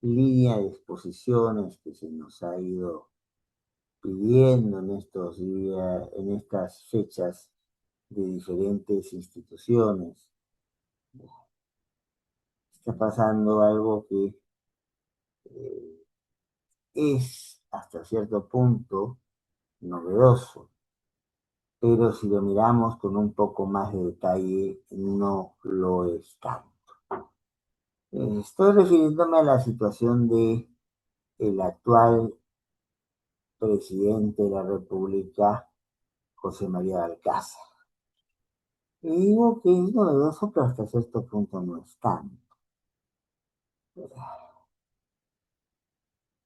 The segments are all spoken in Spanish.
línea de exposiciones que se nos ha ido pidiendo en estos días, en estas fechas de diferentes instituciones. Está pasando algo que eh, es hasta cierto punto novedoso, pero si lo miramos con un poco más de detalle, no lo es tanto. Estoy refiriéndome a la situación de el actual presidente de la República, José María Balcázar. Y digo que es novedoso, pero hasta cierto punto no es tanto.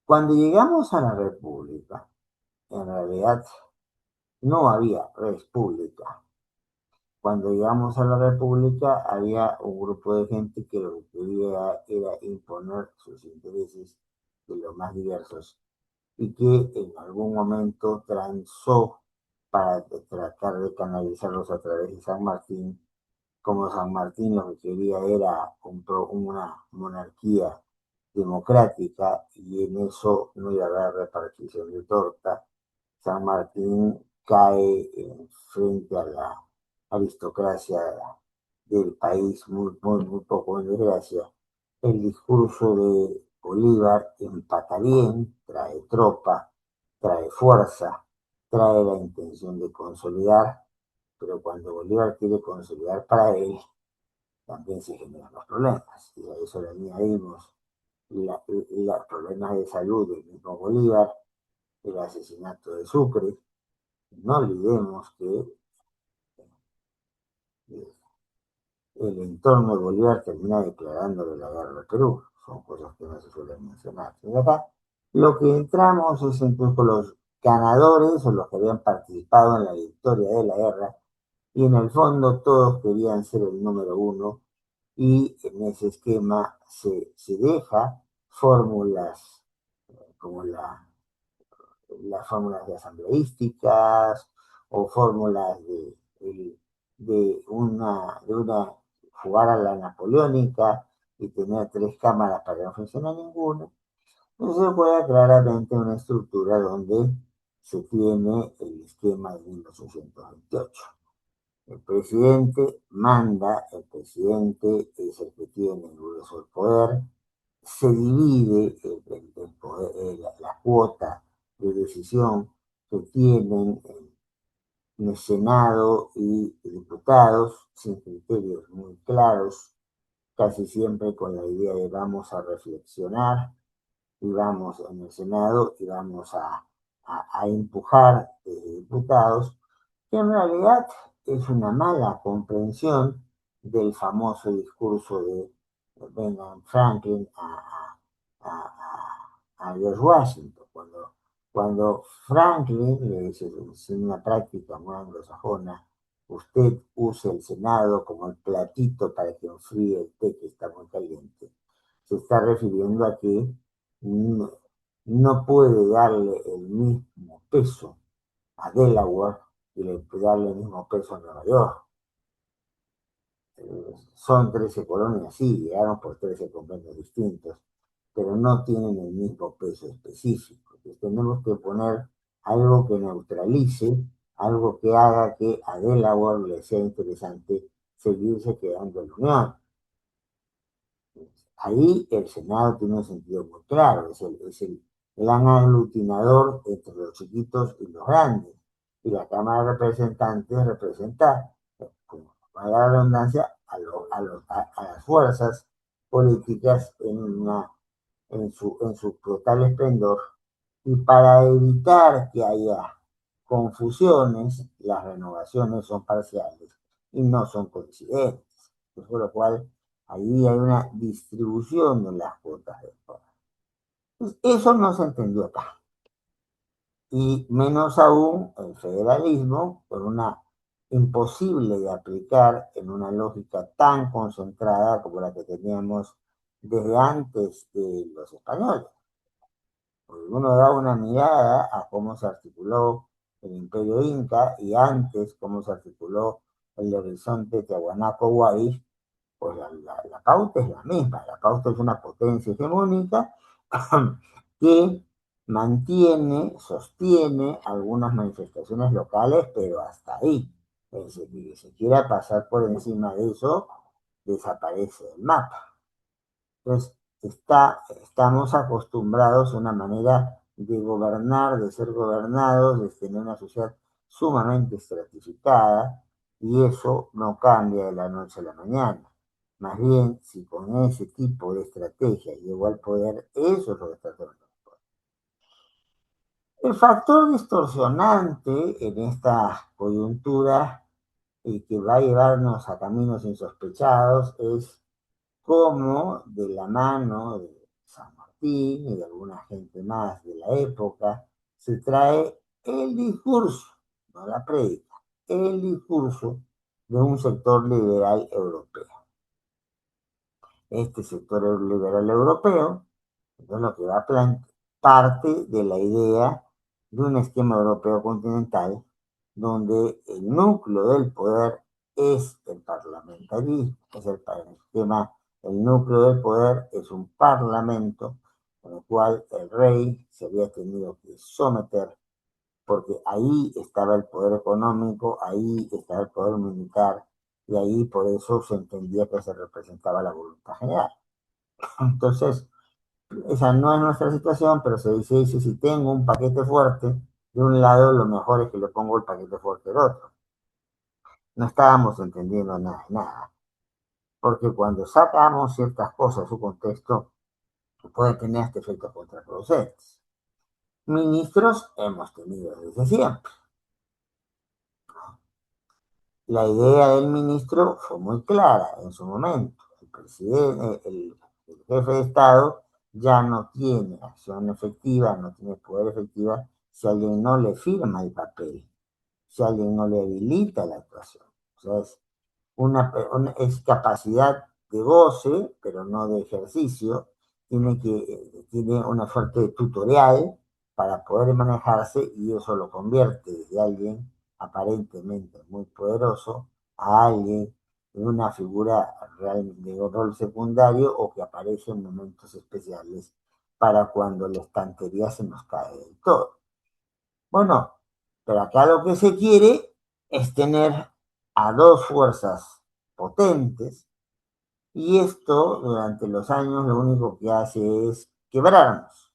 Cuando llegamos a la República, en realidad no había república. Cuando llegamos a la República había un grupo de gente que lo que quería era imponer sus intereses de los más diversos y que en algún momento transó para tratar de canalizarlos a través de San Martín. Como San Martín lo que quería era una monarquía democrática y en eso no iba a haber repartición de torta, San Martín cae frente a la aristocracia del país, muy poco en desgracia. El discurso de Bolívar empata bien, trae tropa, trae fuerza, trae la intención de consolidar, pero cuando Bolívar quiere consolidar para él, también se generan los problemas. Y a eso le añadimos los problemas de salud del mismo Bolívar, el asesinato de Sucre. No olvidemos que el entorno de Bolívar termina declarándole la guerra al Perú. Son cosas que no se suelen mencionar. Y acá lo que entramos es entonces con los ganadores o los que habían participado en la victoria de la guerra, y en el fondo todos querían ser el número uno, y en ese esquema se deja fórmulas como las fórmulas de asambleísticas o fórmulas de una jugar a la napoleónica y tener tres cámaras para que no funcione ninguna. Entonces se juega claramente una estructura donde se tiene el esquema de 1828. El presidente manda, el presidente es el que tiene el grueso del poder, se divide el poder, la cuota de decisión que tienen en el Senado y diputados, sin criterios muy claros, casi siempre con la idea de vamos a reflexionar y vamos en el Senado y vamos a empujar diputados, que en realidad es una mala comprensión del famoso discurso de Benjamin Franklin a George Washington. Cuando Franklin le dice, en una práctica muy anglosajona, usted usa el Senado como el platito para que enfríe el té que está muy caliente, se está refiriendo a que no, no puede darle el mismo peso a Delaware y le puede darle el mismo peso a Nueva York. Son 13 colonias, sí, llegaron por 13 convenios distintos, pero no tienen el mismo peso específico. Entonces tenemos que poner algo que neutralice, algo que haga que a Delaware le sea interesante seguirse quedando en la Unión. Ahí el Senado tiene un sentido muy claro, es el gran aglutinador entre los chiquitos y los grandes. Y la Cámara de Representantes representa, como vaya la redundancia, a las fuerzas políticas en su total esplendor. Y para evitar que haya confusiones, las renovaciones son parciales y no son coincidentes. Por lo cual, ahí hay una distribución de las cuotas de poder. Eso no se entendió acá. Y menos aún el federalismo, por una imposible de aplicar en una lógica tan concentrada como la que teníamos desde antes de los españoles. Porque uno da una mirada a cómo se articuló el Imperio Inca y antes cómo se articuló el horizonte Tiahuanaco-Guay, pues la pauta es la misma. La pauta es una potencia hegemónica que sostiene algunas manifestaciones locales, pero hasta ahí. Es decir, que se quiera pasar por encima de eso, desaparece del mapa. Entonces, estamos acostumbrados a una manera de gobernar, de ser gobernados, de tener una sociedad sumamente estratificada, y eso no cambia de la noche a la mañana. Más bien, si con ese tipo de estrategia llegó al poder, eso es lo que está tomando. El factor distorsionante en esta coyuntura y que va a llevarnos a caminos insospechados es cómo de la mano de San Martín y de alguna gente más de la época se trae el discurso, no la prédica, el discurso de un sector liberal europeo. Este sector liberal europeo, entonces lo que va a plantear parte de la idea de un esquema europeo continental donde el núcleo del poder es el parlamentarismo, es el esquema, el núcleo del poder es un parlamento con el cual el rey se había tenido que someter porque ahí estaba el poder económico, ahí estaba el poder militar, y ahí por eso se entendía que se representaba la voluntad general. Entonces, esa no es nuestra situación, pero se dice, si tengo un paquete fuerte, de un lado lo mejor es que le pongo el paquete fuerte del otro. No estábamos entendiendo nada, nada, porque cuando sacamos ciertas cosas de su contexto, puede tener este efectos contraproducentes. Ministros hemos tenido desde siempre. La idea del ministro fue muy clara en su momento. El presidente, el jefe de Estado ya no tiene acción efectiva, no tiene poder efectiva si alguien no le firma el papel, si alguien no le habilita la actuación. O sea, es capacidad de goce, pero no de ejercicio. Tiene una suerte de tutorial para poder manejarse y eso lo convierte de alguien aparentemente muy poderoso a alguien de una figura realmente de un rol secundario o que aparece en momentos especiales para cuando la estantería se nos cae del todo. Bueno, pero acá lo que se quiere es tener a dos fuerzas potentes y esto durante los años lo único que hace es quebrarnos.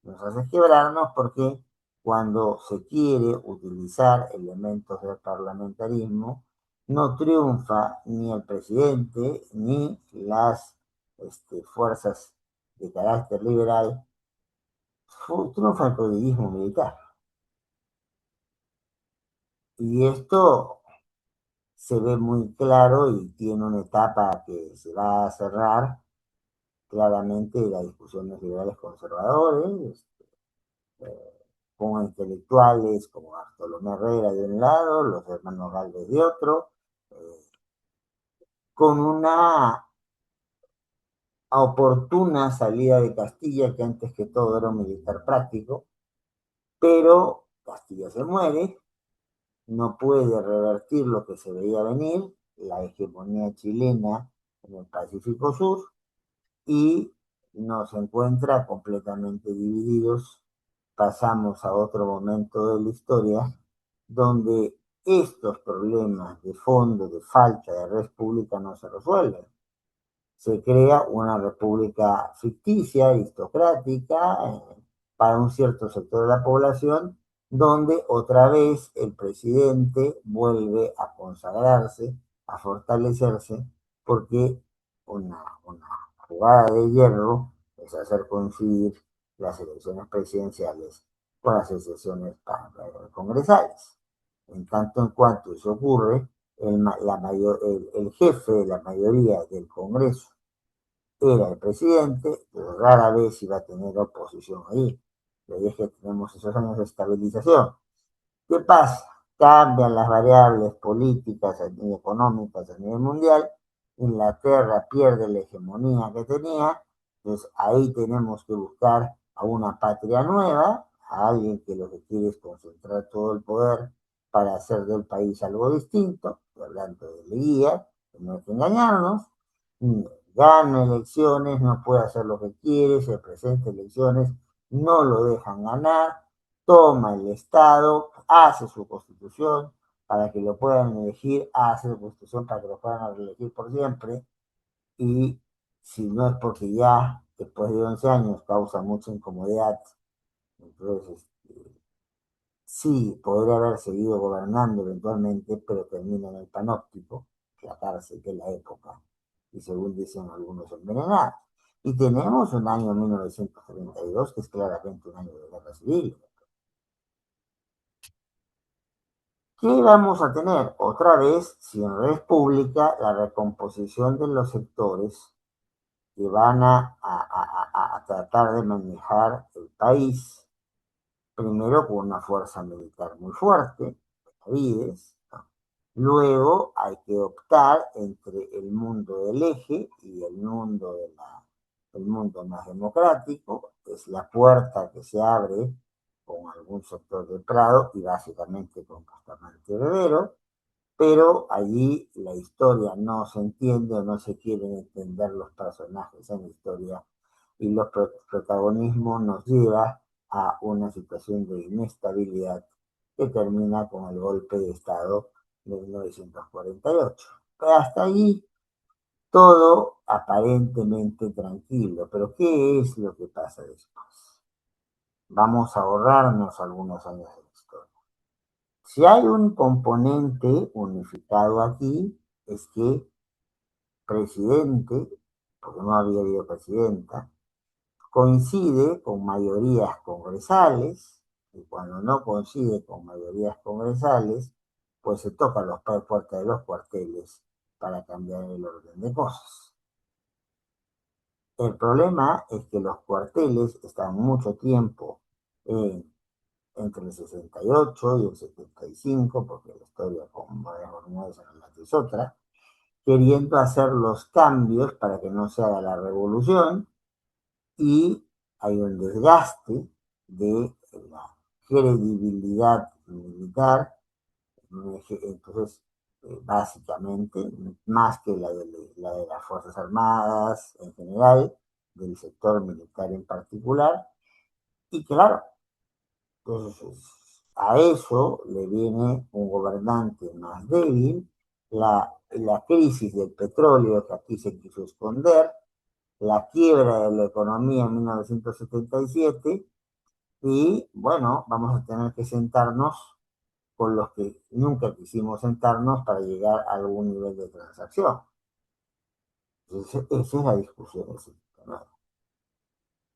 Nos hace quebrarnos porque cuando se quiere utilizar elementos del parlamentarismo, no triunfa ni el presidente ni las fuerzas de carácter liberal, triunfa el caudillismo militar. Y esto se ve muy claro y tiene una etapa que se va a cerrar claramente la discusión de liberales conservadores, con intelectuales como Bartolomé Herrera de un lado, los hermanos Gálvez de otro, eh, con una oportuna salida de Castilla, que antes que todo era un militar práctico, pero Castilla se muere, no puede revertir lo que se veía venir, la hegemonía chilena en el Pacífico Sur, y nos encuentra completamente divididos. Pasamos a otro momento de la historia donde estos problemas de fondo, de falta de red pública, no se resuelven. Se crea una república ficticia, aristocrática, para un cierto sector de la población, donde otra vez el presidente vuelve a consagrarse, a fortalecerse, porque una jugada de hierro es hacer coincidir las elecciones presidenciales con las elecciones congresales. En tanto en cuanto eso ocurre, el jefe de la mayoría del Congreso era el presidente, pero rara vez iba a tener oposición ahí. Le dije que tenemos esos años de estabilización. ¿Qué pasa? Cambian las variables políticas y económicas a nivel mundial. Inglaterra pierde la hegemonía que tenía. Entonces ahí tenemos que buscar a una patria nueva, a alguien que lo que quiere es concentrar todo el poder para hacer del país algo distinto. Estoy hablando de Leguía, que no hay que engañarnos. gana elecciones, no puede hacer lo que quiere, se presenta elecciones, no lo dejan ganar, toma el Estado, hace su constitución para que lo puedan elegir, hace su constitución para que lo puedan reelegir por siempre, y si no es porque ya después de 11 años causa mucha incomodidad, entonces sí, podría haber seguido gobernando eventualmente, pero termina en el panóptico, la cárcel de la época, y según dicen algunos envenenados. Y tenemos un año 1932, que es claramente un año de guerra civil. ¿Qué vamos a tener? Otra vez, si en república, la recomposición de los sectores que van a tratar de manejar el país, primero con una fuerza militar muy fuerte, Benavides, ¿no? Luego hay que optar entre el mundo del eje y el mundo más democrático, es la puerta que se abre con algún sector del Prado y básicamente con Bustamante Heredero, pero allí la historia no se entiende o no se quieren entender los personajes en la historia y los protagonismos nos lleva a una situación de inestabilidad que termina con el golpe de Estado de 1948. Pero hasta allí todo aparentemente tranquilo, pero ¿qué es lo que pasa después? Vamos a ahorrarnos algunos años de historia. Si hay un componente unificado aquí, es que presidente, porque no había habido presidenta, coincide con mayorías congresales, y cuando no coincide con mayorías congresales, pues se toca las puertas de los cuarteles para cambiar el orden de cosas. El problema es que los cuarteles están mucho tiempo entre el 68 y el 75, porque la historia con Moderno es otra, queriendo hacer los cambios para que no se haga la revolución, y hay un desgaste de la credibilidad militar, entonces básicamente, más que la de las Fuerzas Armadas en general, del sector militar en particular, y claro, entonces a eso le viene un gobernante más débil, la crisis del petróleo que aquí se quiso esconder, la quiebra de la economía en 1977 y bueno, vamos a tener que sentarnos con los que nunca quisimos sentarnos para llegar a algún nivel de transacción. Esa es la discusión, ¿no?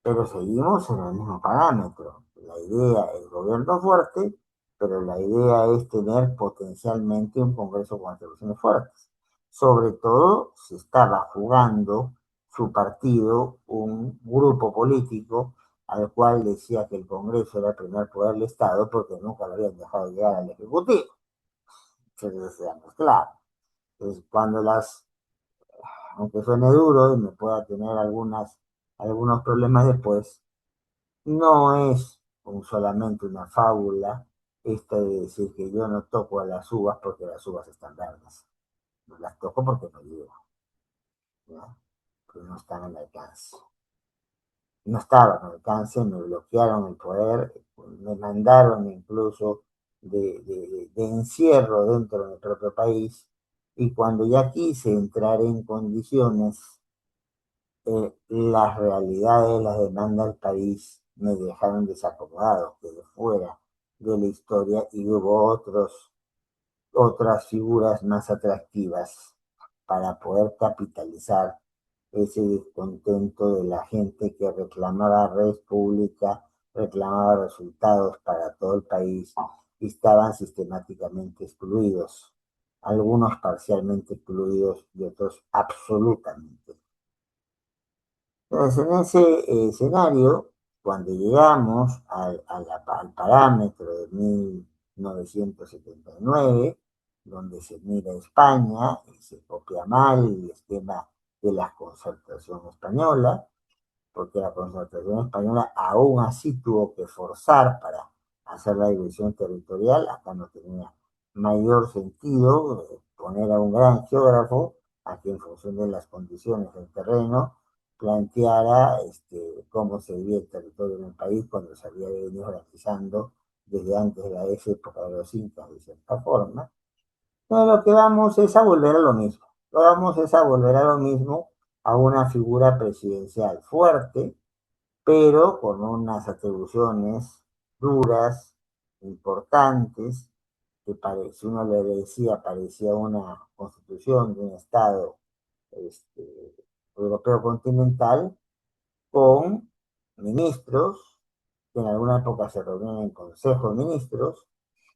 Pero seguimos en el mismo parámetro. La idea es gobierno fuerte, pero la idea es tener potencialmente un Congreso con atribuciones fuertes. Sobre todo si estaba jugando su partido, un grupo político al cual decía que el Congreso era el primer poder del Estado porque nunca lo habían dejado llegar al Ejecutivo. Entonces, seamos claros. Entonces, aunque suene duro y me pueda tener algunos problemas después, no es solamente una fábula esta de decir que yo no toco a las uvas porque las uvas están verdes. No las toco porque no llego, ¿no? Porque no están al alcance. No estaban al alcance, me bloquearon el poder, me mandaron incluso de encierro dentro del propio país. Y cuando ya quise entrar en condiciones, las realidades, las demandas del país me dejaron desacomodado, quedé fuera de la historia y hubo otras figuras más atractivas para poder capitalizar ese descontento de la gente que reclamaba red pública, reclamaba resultados para todo el país y estaban sistemáticamente excluidos, algunos parcialmente excluidos y otros absolutamente. Entonces, en ese escenario, cuando llegamos al parámetro de 1979, donde se mira España y se copia mal el esquema de la concertación española, porque la concertación española aún así tuvo que forzar para hacer la división territorial, acá no tenía mayor sentido poner a un gran geógrafo a que en función de las condiciones del terreno planteara cómo se vivía el territorio en el país cuando se había venido organizando desde antes de la época de los incas de cierta forma. Entonces lo que vamos es a volver a lo mismo. Lo vamos es a volver a lo mismo, a una figura presidencial fuerte, pero con unas atribuciones duras, importantes, que si uno le decía, parecía una constitución de un Estado europeo continental, con ministros que en alguna época se reunían en Consejo de Ministros,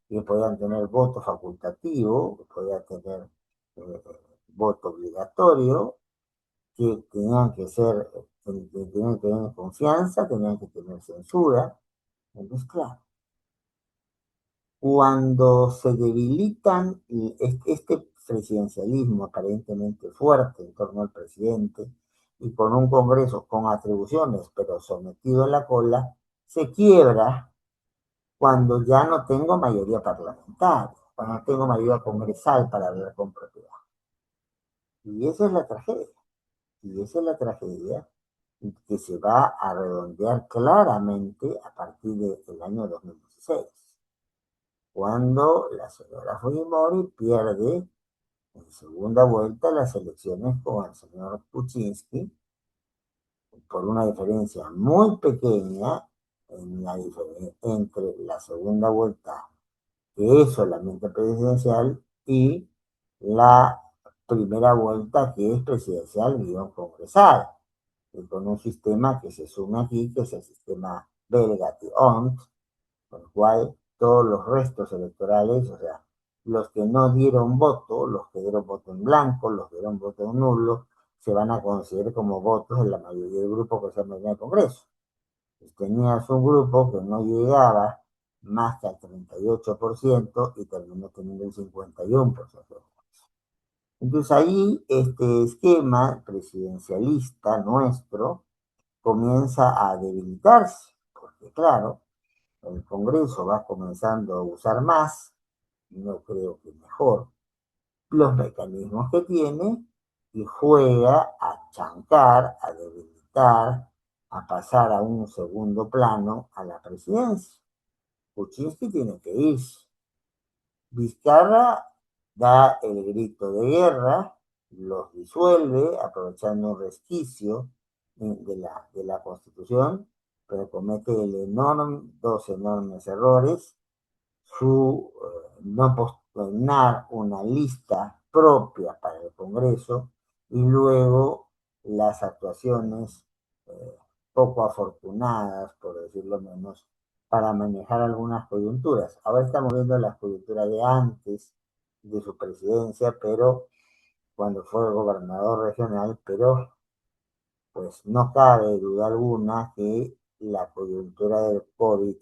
que podían tener voto facultativo, que podían tener eh, voto obligatorio, que tenían que ser, que tenían que tener confianza, tenían que tener censura. Entonces, claro, cuando se debilitan este presidencialismo aparentemente fuerte en torno al presidente y con un Congreso con atribuciones, pero sometido en la cola, se quiebra cuando ya no tengo mayoría parlamentaria, cuando no tengo mayoría congresal para hablar con propiedad. Y esa es la tragedia. Y esa es la tragedia que se va a redondear claramente a partir del año 2016, cuando la señora Fujimori pierde en segunda vuelta las elecciones con el señor Kuczynski por una diferencia muy pequeña entre la segunda vuelta, que es solamente presidencial, y la primera vuelta, que es presidencial guión congresal, y con un sistema que se suma aquí, que es el sistema Belgati-Ont, con lo cual todos los restos electorales, o sea, los que no dieron voto, los que dieron voto en blanco, los que dieron voto en nulo, se van a considerar como votos de la mayoría del grupo que se llama en el Congreso. Pues tenías un grupo que no llegaba más que al 38% y terminó teniendo el 51%. Entonces ahí este esquema presidencialista nuestro comienza a debilitarse, porque claro, el Congreso va comenzando a usar más, no creo que mejor, los mecanismos que tiene y juega a chancar, a debilitar, a pasar a un segundo plano a la presidencia. Kuczynski tiene que irse. Vizcarra da el grito de guerra, los disuelve aprovechando un resquicio de la Constitución, pero comete dos enormes errores: su no posternar una lista propia para el Congreso y luego las actuaciones eh, poco afortunadas, por decirlo menos, para manejar algunas coyunturas. Ahora estamos viendo las coyunturas de antes de su presidencia, pero cuando fue gobernador regional, pero pues no cabe duda alguna que la coyuntura del COVID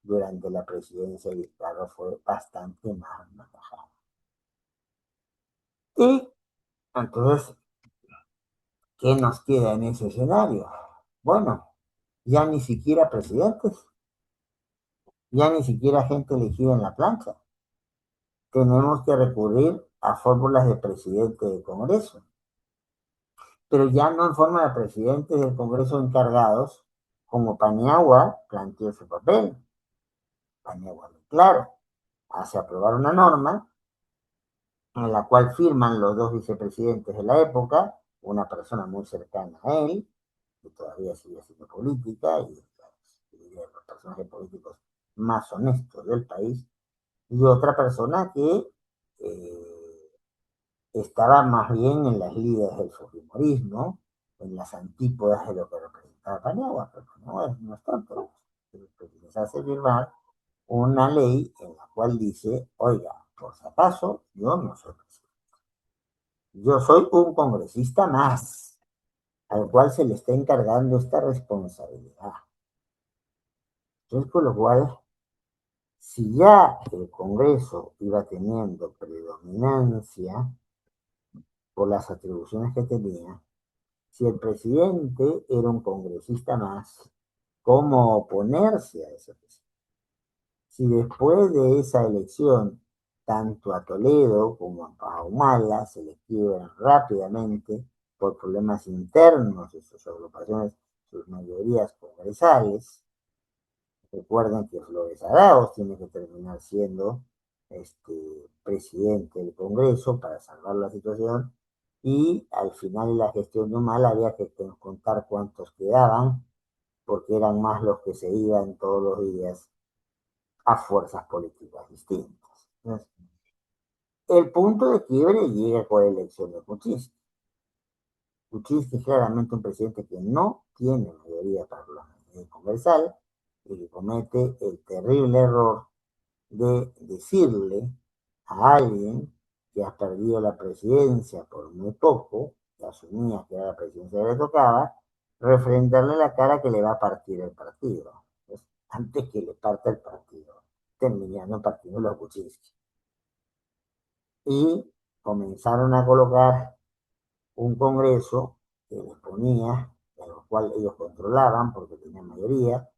durante la presidencia de Vizcarra fue bastante más manejada. Y entonces, ¿qué nos queda en ese escenario? Bueno, ya ni siquiera presidentes, ya ni siquiera gente elegida en la plancha. Tenemos que recurrir a fórmulas de presidente del Congreso, pero ya no en forma de presidentes del Congreso encargados, como Paniagua planteó su papel. Paniagua, claro, hace aprobar una norma en la cual firman los dos vicepresidentes de la época, una persona muy cercana a él, que todavía sigue haciendo política y de los personajes políticos más honestos del país, y otra persona que estaba más bien en las líderes del fujimorismo, en las antípodas de lo que representaba Paniagua, pero no es tanto. Les hace firmar una ley en la cual dice, oiga, por si acaso, yo no soy presidente. Yo soy un congresista más, al cual se le está encargando esta responsabilidad. Entonces, con lo cual, si ya el Congreso iba teniendo predominancia por las atribuciones que tenía, si el presidente era un congresista más, ¿cómo oponerse a ese presidente? Si después de esa elección tanto a Toledo como a Humala se les quiebran rápidamente por problemas internos de sus agrupaciones, sus mayorías congresales. Recuerden que Flores Arauz tiene que terminar siendo presidente del Congreso para salvar la situación y al final de la gestión de Humala había que contar cuántos quedaban porque eran más los que se iban todos los días a fuerzas políticas distintas. Entonces, el punto de quiebre llega con la elección de Kuczynski. Kuczynski es claramente un presidente que no tiene mayoría parlamentaria conversal y que comete el terrible error de decirle a alguien que ha perdido la presidencia por muy poco, que asumía que era la presidencia que le tocaba, refrendarle la cara que le va a partir el partido. Entonces, antes que le parta el partido, terminando partiendo los Kuczynski. Y comenzaron a colocar un Congreso que les ponía, a lo cual ellos controlaban porque tenían mayoría,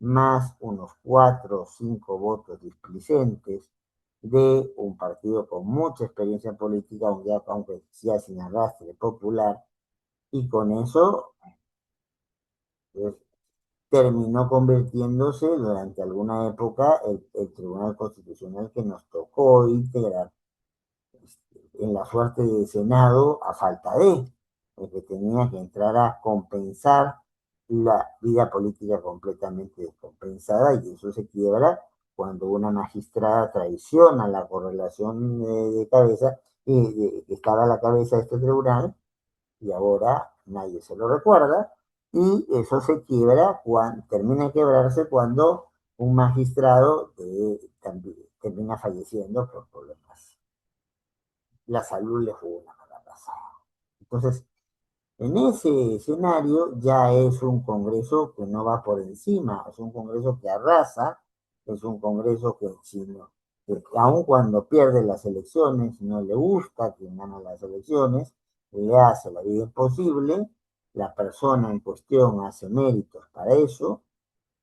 más unos 4 o 5 votos displicentes de un partido con mucha experiencia política, aunque sea sin arrastre popular, y con eso pues, terminó convirtiéndose durante alguna época el Tribunal Constitucional que nos tocó integrar en la suerte de Senado a falta de, porque tenía que entrar a compensar la vida política completamente descompensada y eso se quiebra cuando una magistrada traiciona la correlación de cabeza que estaba a la cabeza de este tribunal y ahora nadie se lo recuerda y eso se quiebra, termina de quebrarse cuando un magistrado también termina falleciendo por problemas. La salud le jugó una mala pasada. Entonces, en ese escenario ya es un Congreso que no va por encima, es un Congreso que arrasa, es un Congreso que aun cuando pierde las elecciones, no le gusta quien gana las elecciones, le hace la vida imposible, la persona en cuestión hace méritos para eso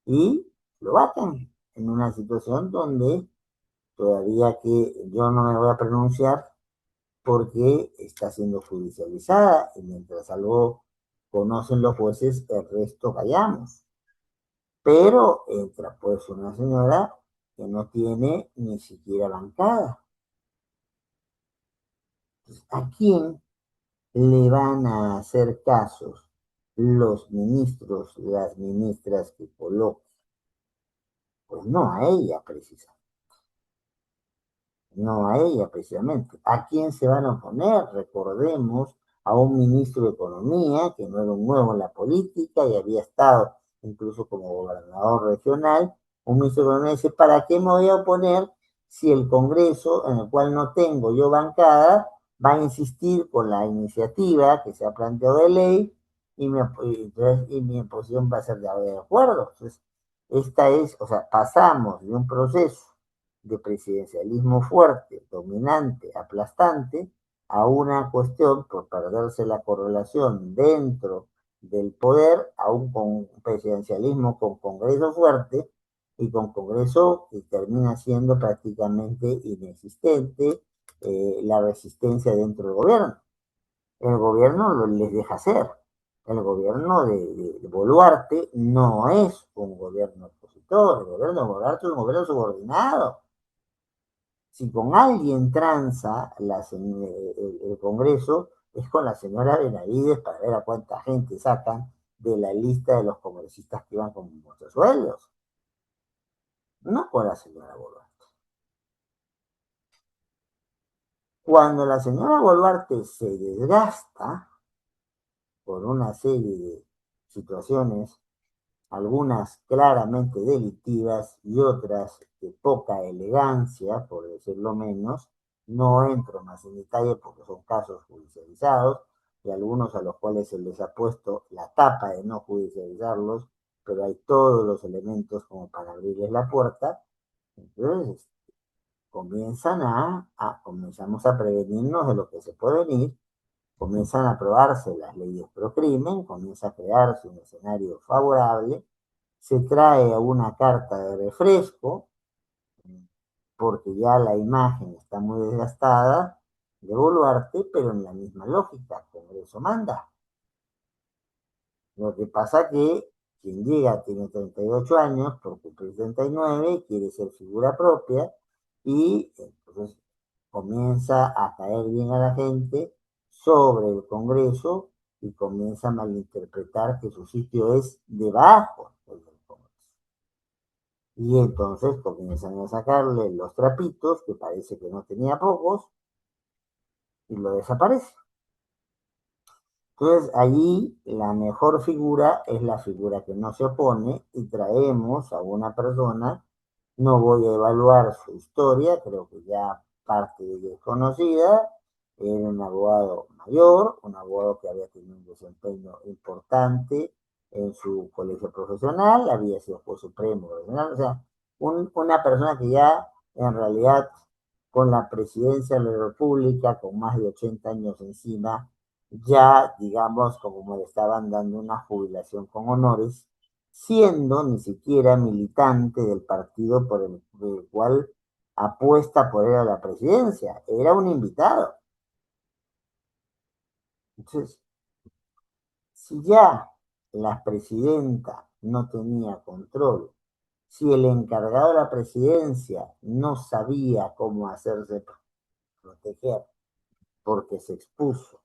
y lo vatan en una situación donde todavía que yo no me voy a pronunciar porque está siendo judicializada y mientras algo conocen los jueces, el resto callamos. Pero entra pues una señora que no tiene ni siquiera bancada. ¿A quién le van a hacer casos los ministros, las ministras que coloquen? Pues no a ella precisamente. No a ella precisamente. ¿A quién se van a oponer? Recordemos a un ministro de Economía que no era un nuevo en la política y había estado incluso como gobernador regional. Un ministro de Economía dice, ¿para qué me voy a oponer si el Congreso, en el cual no tengo yo bancada, va a insistir con la iniciativa que se ha planteado de ley y mi posición va a ser de acuerdo? Entonces, o sea, pasamos de un proceso de presidencialismo fuerte, dominante, aplastante, a una cuestión por perderse la correlación dentro del poder, a un presidencialismo con Congreso fuerte y con Congreso que termina siendo prácticamente inexistente la resistencia dentro del gobierno. El gobierno les deja hacer. El gobierno de Boluarte no es un gobierno opositor, el gobierno de Boluarte es un gobierno subordinado. Si con alguien tranza el Congreso, es con la señora Benavides para ver a cuánta gente sacan de la lista de los congresistas que iban con muchos sueldos. No con la señora Boluarte. Cuando la señora Boluarte se desgasta por una serie de situaciones, algunas claramente delictivas y otras de poca elegancia, por decirlo menos. No entro más en detalle porque son casos judicializados y algunos a los cuales se les ha puesto la tapa de no judicializarlos, pero hay todos los elementos como para abrirles la puerta. Entonces, comenzamos a prevenirnos de lo que se puede venir, comienzan a aprobarse las leyes pro crimen, comienza a crearse un escenario favorable, se trae una carta de refresco porque ya la imagen está muy desgastada de Boluarte, pero en la misma lógica, el Congreso manda. Lo que pasa que quien llega tiene 38 años, por cumplir 39, quiere ser figura propia y entonces comienza a caer bien a la gente sobre el Congreso y comienza a malinterpretar que su sitio es debajo del Congreso. Y entonces comienzan a sacarle los trapitos, que parece que no tenía pocos, y lo desaparece. Entonces, allí la mejor figura es la figura que no se opone y traemos a una persona, no voy a evaluar su historia, creo que ya parte de ella es conocida, era un abogado mayor, un abogado que había tenido un desempeño importante en su colegio profesional, había sido juez supremo, o sea, una persona que ya en realidad con la presidencia de la República, con más de 80 años encima, ya, digamos, como le estaban dando una jubilación con honores, siendo ni siquiera militante del partido por el cual apuesta por él a la presidencia, era un invitado. Entonces, si ya la presidenta no tenía control, si el encargado de la presidencia no sabía cómo hacerse proteger porque se expuso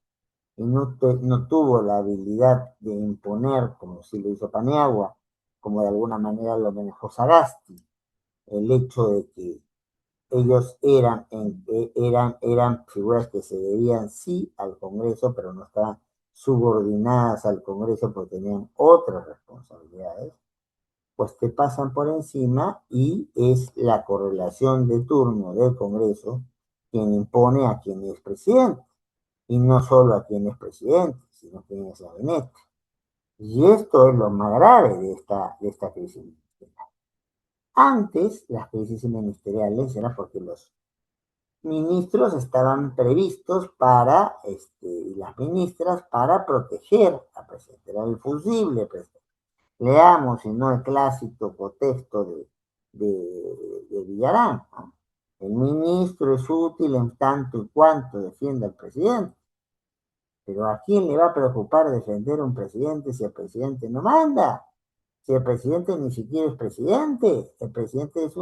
y no tuvo la habilidad de imponer, como si lo hizo Paniagua, como de alguna manera lo manejó Sagasti, el hecho de que ellos eran figuras que se debían sí al Congreso, pero no estaban subordinadas al Congreso porque tenían otras responsabilidades, pues te pasan por encima y es la correlación de turno del Congreso quien impone a quien es presidente y no solo a quien es presidente, sino a quien es gabinete. Y esto es lo más grave de esta crisis ministerial. Antes, las crisis ministeriales eran porque los ministros estaban previstos y las ministras para proteger al presidente. Era el fusible presidente. Leamos, si no, el clásico contexto de Villarán, ¿no? El ministro es útil en tanto y cuanto defienda al presidente. Pero ¿a quién le va a preocupar defender a un presidente si el presidente no manda? Si el presidente ni siquiera es presidente, el presidente es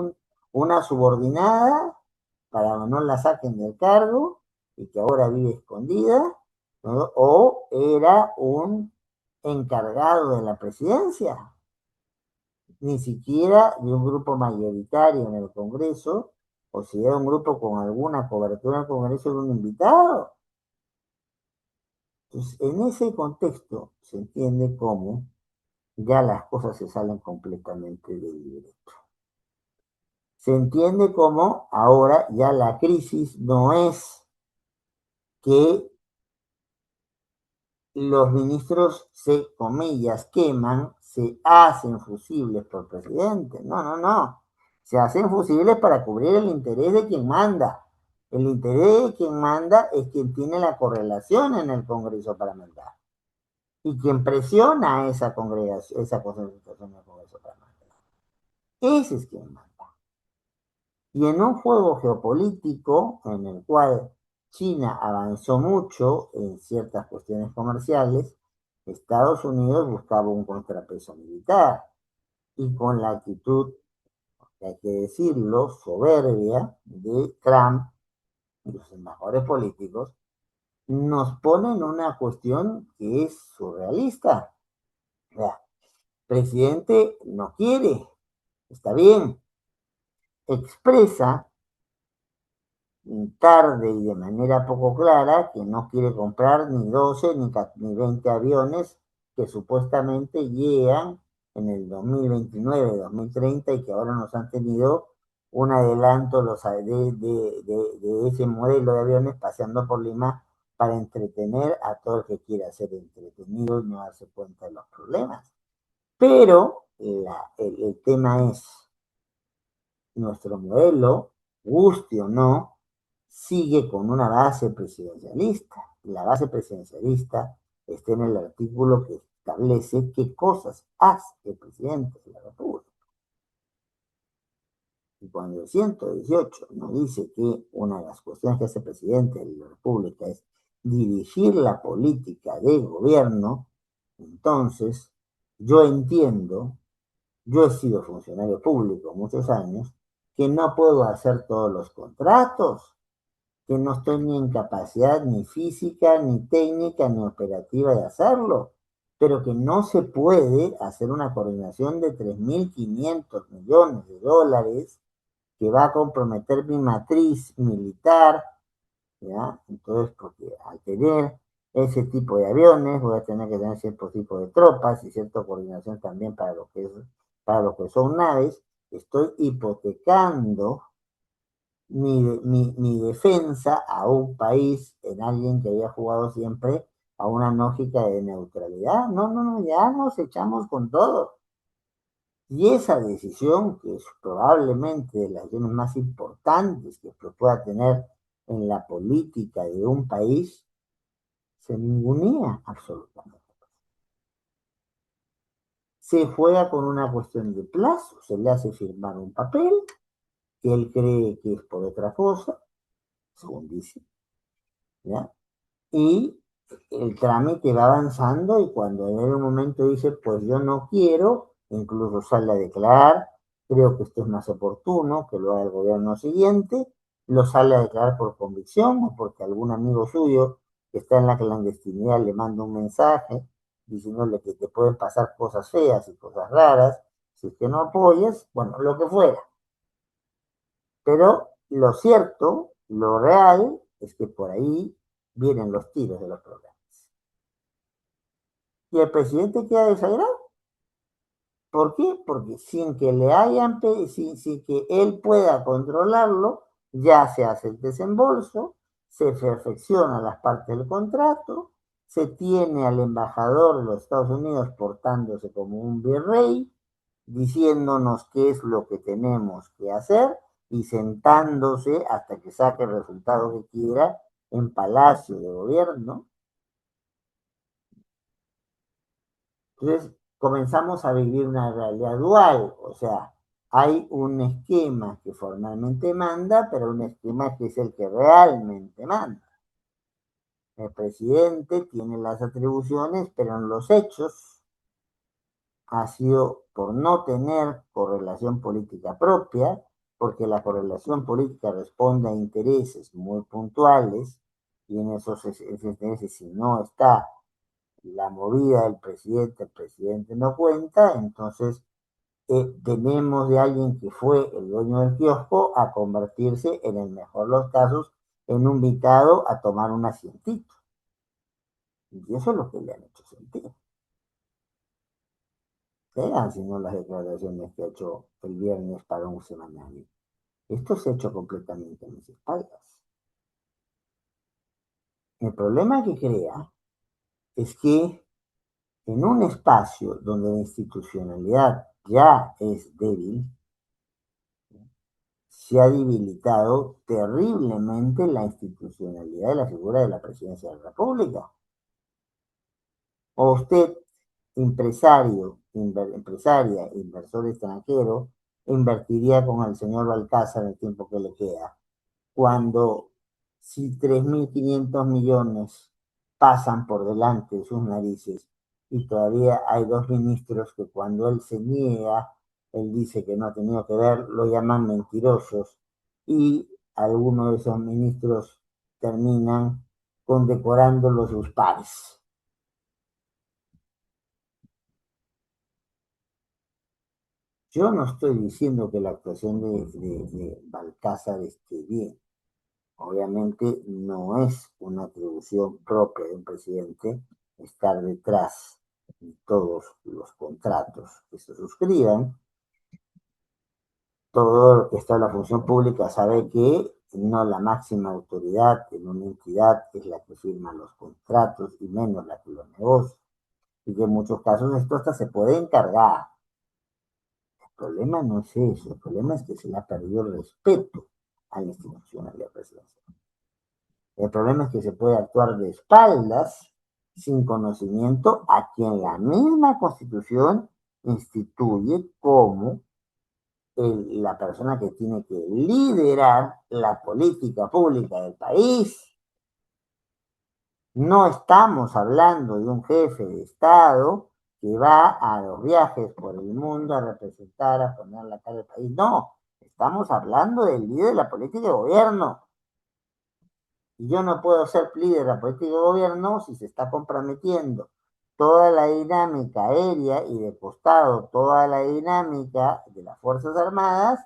una subordinada para que no la saquen del cargo y que ahora vive escondida, ¿no? O era un encargado de la presidencia, ni siquiera de un grupo mayoritario en el Congreso, o si era un grupo con alguna cobertura en el Congreso, era un invitado. Entonces, en ese contexto se entiende cómo ya las cosas se salen completamente del libreto. Se entiende cómo ahora ya la crisis no es que los ministros se, comillas, queman, se hacen fusibles por presidente. No, no, no. Se hacen fusibles para cubrir el interés de quien manda. El interés de quien manda es quien tiene la correlación en el Congreso para mandar. Y quien presiona a esa congregación, esa concentración del Congreso para mandar. Ese es quien manda. Y en un juego geopolítico en el cual China avanzó mucho en ciertas cuestiones comerciales, Estados Unidos buscaba un contrapeso militar y con la actitud, hay que decirlo, soberbia de Trump y los embajadores políticos, nos ponen una cuestión que es surrealista. O sea, presidente no quiere, está bien, expresa tarde y de manera poco clara que no quiere comprar ni 12 ni 20 aviones que supuestamente llegan en el 2029, 2030 y que ahora nos han tenido un adelanto de ese modelo de aviones paseando por Lima para entretener a todo el que quiera ser entretenido y no darse cuenta de los problemas. Pero el tema es, nuestro modelo, guste o no, sigue con una base presidencialista. Y la base presidencialista está en el artículo que establece qué cosas hace el presidente de la República. Y cuando el 118 nos dice que una de las cuestiones que hace el presidente de la República es dirigir la política de gobierno, entonces yo entiendo, yo he sido funcionario público muchos años, que no puedo hacer todos los contratos, que no estoy ni en capacidad ni física, ni técnica, ni operativa de hacerlo, pero que no se puede hacer una coordinación de 3.500 millones de dólares que va a comprometer mi matriz militar, ¿ya? Entonces, porque al tener ese tipo de aviones, voy a tener que tener cierto tipo de tropas y cierta coordinación también para lo que son naves, estoy hipotecando mi defensa a un país en alguien que había jugado siempre a una lógica de neutralidad. No, no, no, ya nos echamos con todo. Y esa decisión, que es probablemente de las decisiones más importantes que se pueda tener en la política de un país, se ningunea absolutamente. Se juega con una cuestión de plazo, se le hace firmar un papel que él cree que es por otra cosa, según dice, ¿ya? Y el trámite va avanzando y cuando en un momento dice, pues yo no quiero, incluso sale a declarar, creo que esto es más oportuno, que lo haga el gobierno siguiente, lo sale a declarar por convicción o porque algún amigo suyo que está en la clandestinidad le manda un mensaje diciéndole que te pueden pasar cosas feas y cosas raras si es que no apoyas, bueno, lo que fuera. Pero lo cierto, lo real, es que por ahí vienen los tiros de los programas. Y el presidente queda desairado. ¿Por qué? Porque sin que le hayan, sin que él pueda controlarlo, ya se hace el desembolso, se perfecciona las partes del contrato, se tiene al embajador de los Estados Unidos portándose como un virrey, diciéndonos qué es lo que tenemos que hacer y sentándose hasta que saque el resultado que quiera en Palacio de Gobierno. Entonces comenzamos a vivir una realidad dual, o sea, hay un esquema que formalmente manda, pero un esquema que es el que realmente manda. El presidente tiene las atribuciones, pero en los hechos ha sido por no tener correlación política propia, porque la correlación política responde a intereses muy puntuales, y en esos intereses, si no está la movida del presidente, el presidente no cuenta, entonces tenemos de alguien que fue el dueño del kiosco a convertirse, en el mejor de los casos, en un invitado a tomar un asientito. Y eso es lo que le han hecho sentir. Vean si no las declaraciones que ha hecho el viernes para un semanario. Esto se ha hecho completamente en mis espaldas. El problema que crea es que en un espacio donde la institucionalidad ya es débil, se ha debilitado terriblemente la institucionalidad de la figura de la presidencia de la República. O usted, empresaria, inversor extranjero, invertiría con el señor Balcázar el tiempo que le queda, cuando si 3.500 millones pasan por delante de sus narices y todavía hay dos ministros que cuando él se niega, él dice que no ha tenido que ver, lo llaman mentirosos y algunos de esos ministros terminan condecorándolo sus pares. Yo no estoy diciendo que la actuación de Balcázar esté bien. Obviamente no es una atribución propia de un presidente estar detrás de todos los contratos que se suscriban. Todo lo que está en la función pública sabe que no la máxima autoridad en una entidad es la que firma los contratos y menos la que los negocia. Y que en muchos casos esto hasta se puede encargar. El problema no es eso, el problema es que se le ha perdido el respeto a la institución de la presidencia. El problema es que se puede actuar de espaldas sin conocimiento a quien la misma Constitución instituye como la persona que tiene que liderar la política pública del país. No estamos hablando de un jefe de Estado que va a los viajes por el mundo a representar, a poner la cara del país. No, estamos hablando del líder de la política de gobierno. Y yo no puedo ser líder de la política de gobierno si se está comprometiendo toda la dinámica aérea y de costado toda la dinámica de las Fuerzas Armadas,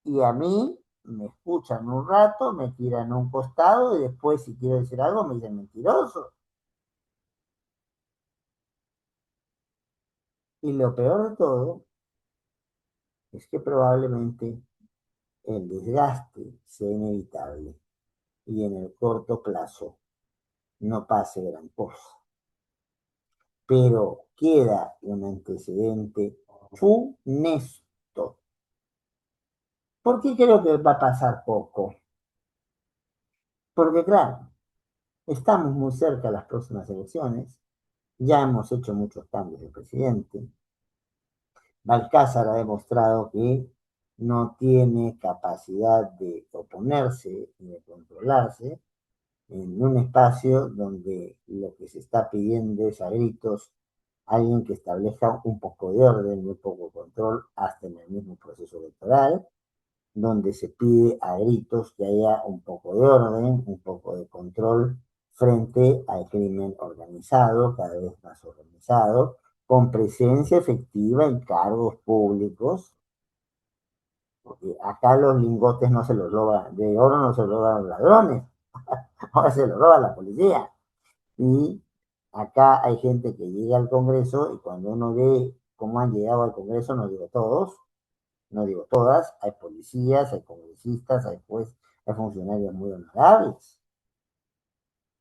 y a mí me escuchan un rato, me tiran a un costado y después si quiero decir algo me dicen mentiroso. Y lo peor de todo es que probablemente el desgaste sea inevitable y en el corto plazo no pase gran cosa. Pero queda un antecedente funesto. ¿Por qué creo que va a pasar poco? Porque claro, estamos muy cerca de las próximas elecciones, ya hemos hecho muchos cambios de presidente. Balcázar ha demostrado que no tiene capacidad de oponerse ni de controlarse en un espacio donde lo que se está pidiendo es a gritos alguien que establezca un poco de orden y un poco de control hasta en el mismo proceso electoral, donde se pide a gritos que haya un poco de orden, un poco de control frente al crimen organizado, cada vez más organizado, con presencia efectiva en cargos públicos, porque acá los lingotes no se los roban, de oro no se los roban los ladrones, ahora se los roba la policía. Y acá hay gente que llega al Congreso y cuando uno ve cómo han llegado al Congreso, no digo todos, no digo todas, hay policías, hay congresistas, hay jueces, hay funcionarios muy honorables.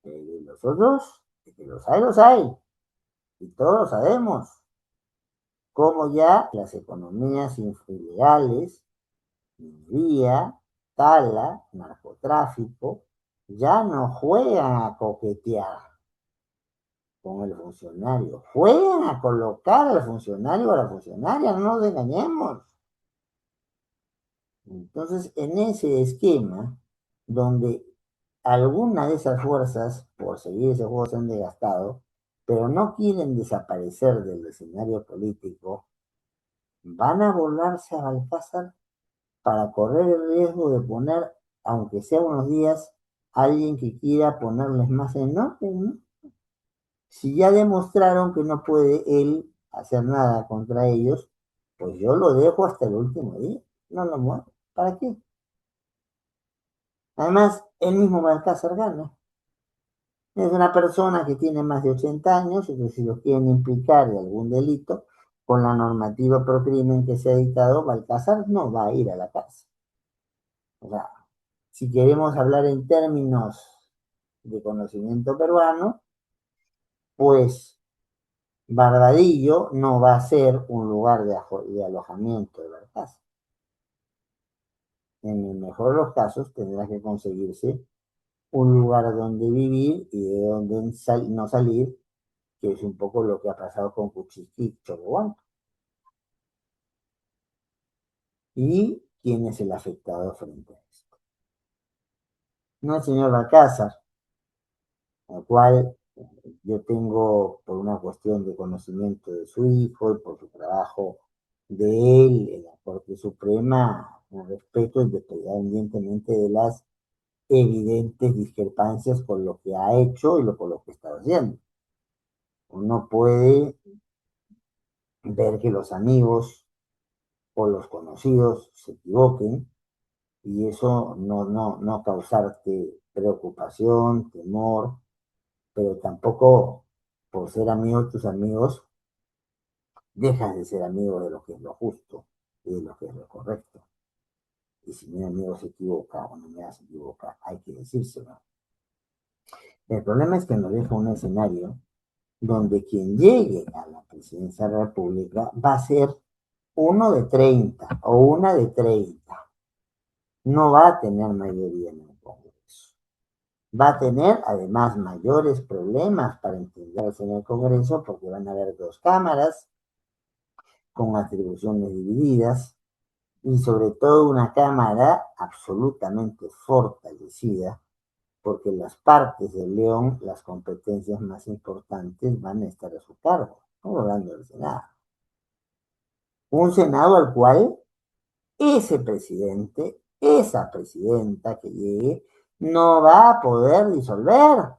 Los otros, que los hay, y todos sabemos cómo ya las economías ilegales, minería, tala, narcotráfico, ya no juegan a coquetear con el funcionario, juegan a colocar al funcionario o a la funcionaria, no nos engañemos. Entonces, en ese esquema, donde alguna de esas fuerzas, por seguir ese juego, se han desgastado, pero no quieren desaparecer del escenario político, van a volarse a Balcázar para correr el riesgo de poner, aunque sea unos días, a alguien que quiera ponerles más en orden, ¿no? Si ya demostraron que no puede él hacer nada contra ellos, pues yo lo dejo hasta el último día, no lo muevo. ¿Para qué? Además, el mismo Balcázar gana. Es una persona que tiene más de 80 años y que si lo quieren implicar de algún delito, con la normativa pro crimen que se ha dictado, Balcázar no va a ir a la cárcel. O sea, si queremos hablar en términos de conocimiento peruano, pues Barbadillo no va a ser un lugar de alojamiento de Balcázar. En el mejor de los casos tendrá que conseguirse un lugar donde vivir y de donde no salir, que es un poco lo que ha pasado con Kuczynski y Chocobanco. ¿Y quién es el afectado frente a esto? No el señor Balcázar, al cual yo tengo, por una cuestión de conocimiento de su hijo y por su trabajo de él en la Corte Suprema, un respeto independientemente de las evidentes discrepancias con lo que ha hecho y con lo que está haciendo. Uno puede ver que los amigos o los conocidos se equivoquen y eso no causarte preocupación, temor, pero tampoco por ser amigo de tus amigos dejas de ser amigo de lo que es lo justo y de lo que es lo correcto. Y si mi amigo se equivoca o mi amiga se equivoca, hay que decírselo. El problema es que nos deja un escenario donde quien llegue a la presidencia de la República va a ser uno de 30 o una de 30. No va a tener mayoría en el Congreso. Va a tener además mayores problemas para entenderse en el Congreso porque van a haber dos cámaras con atribuciones divididas, y sobre todo una Cámara absolutamente fortalecida, porque las partes de León, las competencias más importantes van a estar a su cargo. Estamos hablando del Senado. Un Senado al cual ese presidente, esa presidenta que llegue, no va a poder disolver.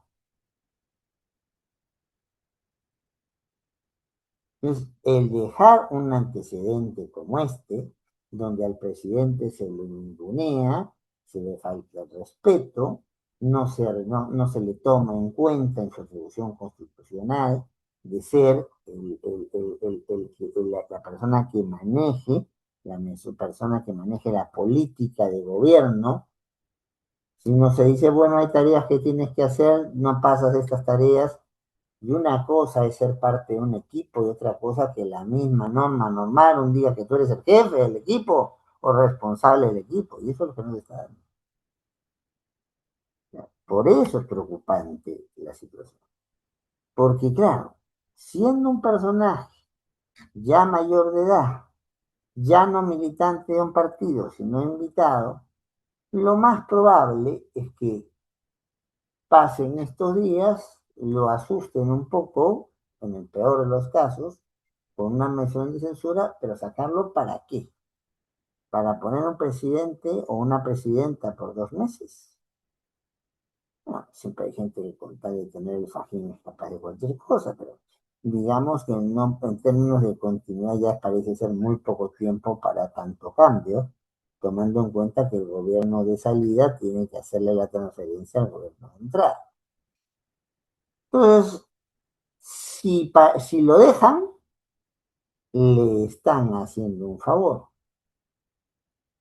Entonces, el dejar un antecedente como este, donde al presidente se le ningunea, se le falta el respeto, no se le toma en cuenta en su atribución constitucional de ser la persona que maneje, la persona que maneje la política de gobierno. Si no se dice, bueno, hay tareas que tienes que hacer, no pasas estas tareas, y una cosa es ser parte de un equipo y otra cosa que la misma norma normal, un día que tú eres el jefe del equipo o responsable del equipo. Y eso es lo que no se está dando. Por eso es preocupante la situación. Porque claro, siendo un personaje ya mayor de edad, ya no militante de un partido, sino invitado, lo más probable es que pasen estos días, lo asusten un poco, en el peor de los casos, con una moción de censura, pero sacarlo ¿para qué? ¿Para poner un presidente o una presidenta por 2 meses? No, siempre hay gente que con tal de tener el fajín es capaz de cualquier cosa, pero digamos que no, en términos de continuidad ya parece ser muy poco tiempo para tanto cambio, tomando en cuenta que el gobierno de salida tiene que hacerle la transferencia al gobierno de entrada. Entonces, si lo dejan, le están haciendo un favor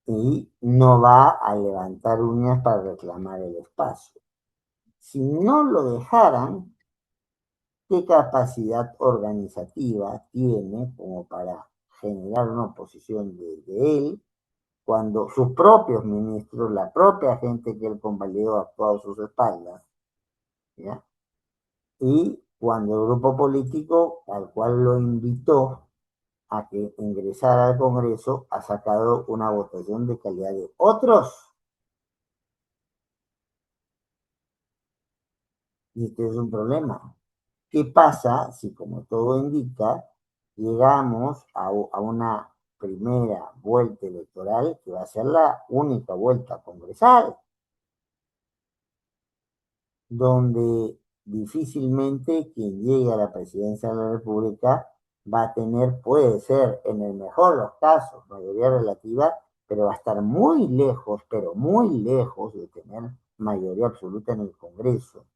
y no va a levantar uñas para reclamar el espacio. Si no lo dejaran, ¿qué capacidad organizativa tiene como para generar una oposición de él cuando sus propios ministros, la propia gente que él convalidó, ha actuado a sus espaldas? ¿Ya? Y cuando el grupo político al cual lo invitó a que ingresara al Congreso ha sacado una votación de calidad de otros. Y este es un problema. ¿Qué pasa si, como todo indica, llegamos a una primera vuelta electoral que va a ser la única vuelta congresal, donde difícilmente quien llegue a la presidencia de la República va a tener, puede ser en el mejor de los casos, mayoría relativa, pero va a estar muy lejos, pero muy lejos de tener mayoría absoluta en el Congreso,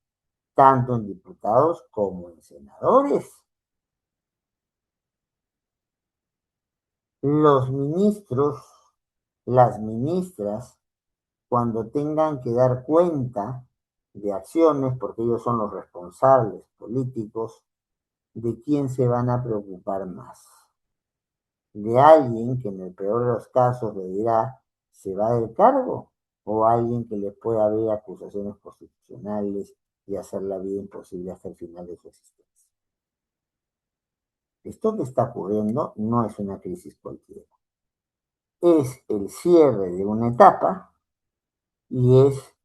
tanto en diputados como en senadores. Los ministros, las ministras, cuando tengan que dar cuenta de acciones, porque ellos son los responsables políticos, ¿de quién se van a preocupar más? ¿De alguien que en el peor de los casos le dirá se va del cargo? ¿O alguien que le pueda abrir acusaciones constitucionales y hacer la vida imposible hasta el final de su existencia? Esto que está ocurriendo no es una crisis cualquiera. Es el cierre de una etapa y es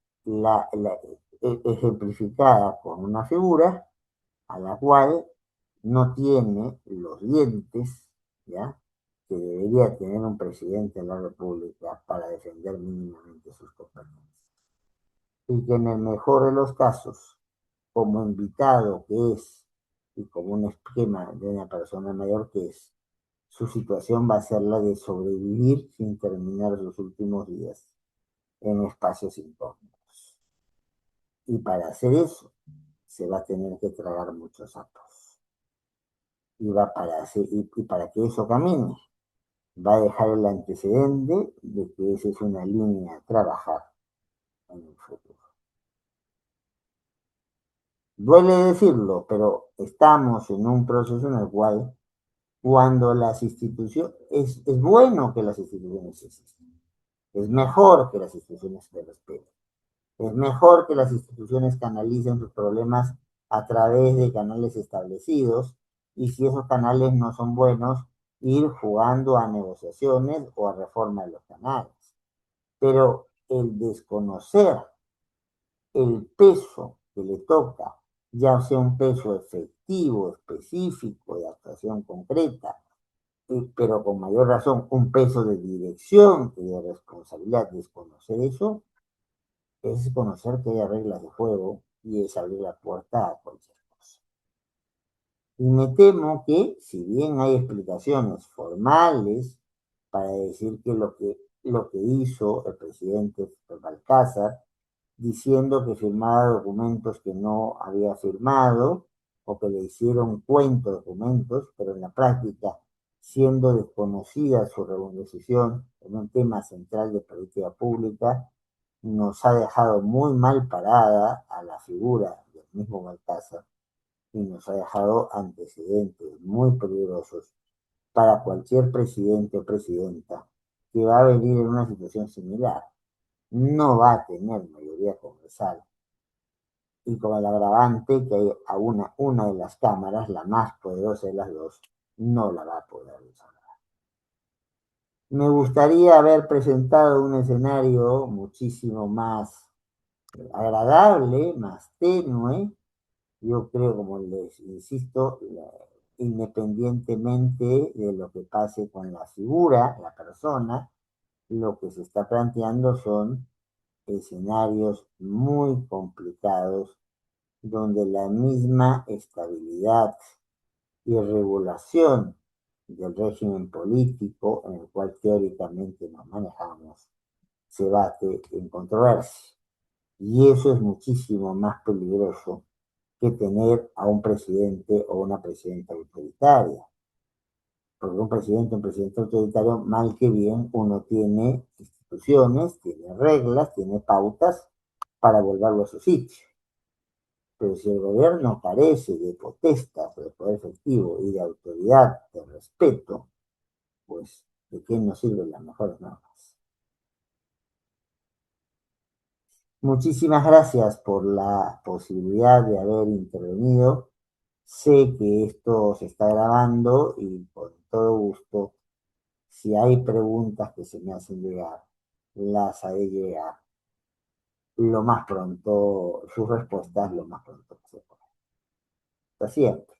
ejemplificada con una figura a la cual no tiene los dientes, ¿ya?, que debería tener un presidente de la República para defender mínimamente sus competencias. Y que en el mejor de los casos, como invitado que es, y como un esquema de una persona mayor que es, su situación va a ser la de sobrevivir sin terminar sus últimos días en espacios incómodos. Y para hacer eso, se va a tener que tragar muchos sapos. Y para que eso camine, va a dejar el antecedente de que esa es una línea a trabajar en el futuro. Duele decirlo, pero estamos en un proceso en el cual cuando las instituciones, es bueno que las instituciones existen, es mejor que las instituciones se respeten, es mejor que las instituciones canalicen sus problemas a través de canales establecidos y si esos canales no son buenos, ir jugando a negociaciones o a reforma de los canales. Pero el desconocer el peso que le toca, ya sea un peso efectivo, específico, de actuación concreta, pero con mayor razón un peso de dirección y de responsabilidad, desconocer eso, es conocer que hay reglas de juego y es abrir la puerta a cualquier cosa. Y me temo que, si bien hay explicaciones formales para decir que lo que hizo el presidente Balcázar, diciendo que firmaba documentos que no había firmado o que le hicieron cuento documentos, pero en la práctica, siendo desconocida su decisión en un tema central de política pública, nos ha dejado muy mal parada a la figura del mismo Balcázar y nos ha dejado antecedentes muy peligrosos para cualquier presidente o presidenta que va a venir en una situación similar. No va a tener mayoría congresal y con el agravante que hay a una de las cámaras, la más poderosa de las dos, no la va a poder usar. Me gustaría haber presentado un escenario muchísimo más agradable, más tenue. Yo creo, como les insisto, independientemente de lo que pase con la figura, la persona, lo que se está planteando son escenarios muy complicados donde la misma estabilidad y regulación del régimen político en el cual teóricamente nos manejamos se bate en controversia. Y eso es muchísimo más peligroso que tener a un presidente o una presidenta autoritaria. Porque un presidente autoritario, mal que bien, uno tiene instituciones, tiene reglas, tiene pautas para volverlo a su sitio. Pero si el gobierno carece de potestad, de poder efectivo y de autoridad, de respeto, pues ¿de qué nos sirven las mejores normas? Muchísimas gracias por la posibilidad de haber intervenido. Sé que esto se está grabando y con todo gusto, si hay preguntas que se me hacen llegar, las haré llegar lo más pronto, sus respuestas lo más pronto que se pueda. Hasta siempre.